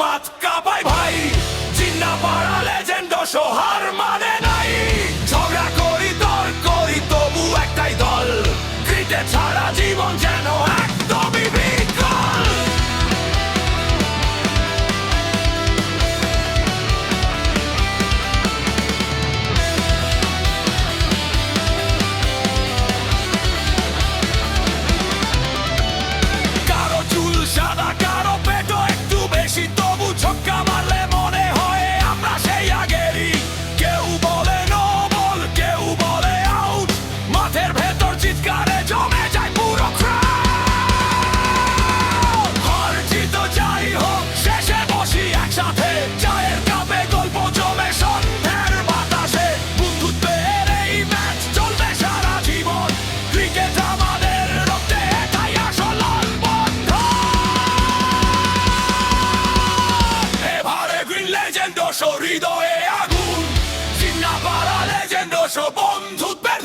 মাঠ কাঁপাই ভাই, চিন্না পাড়া লেজেন্ড সোহার মানে নাই। ঝগড়া করি তর্ক করি তবু একটাই দল, ক্রিকেট ছাড়া জীবন যেন একদমই বিকল। কারো চুল সাদা কারো পেটো একটু বেশি, তবু ছক্কা মারলে মনে হয় আমরা সেই আগেরই। কেউ বলে নো বল, কেউ বলে আউট, মাঠের ভেতর চিৎকারে জমে যায় পুরো ক্রাউড। হার জিত যাই হোক শেষে বসি একসাথে, চায়ের কাপে গল্প জমে সন্ধ্যের বাতাসে। বন্ধুত্বের এই ম্যাচ চলবে সারা জীবন, ক্রিকেট আমাদের রক্তে এটাই আসল বন্ধন। এবারে গ্রিন লেজেন্ড হৃদয়ে আগুন, চিন্না পাড়া লেজেন্ড বন্ধুত্বের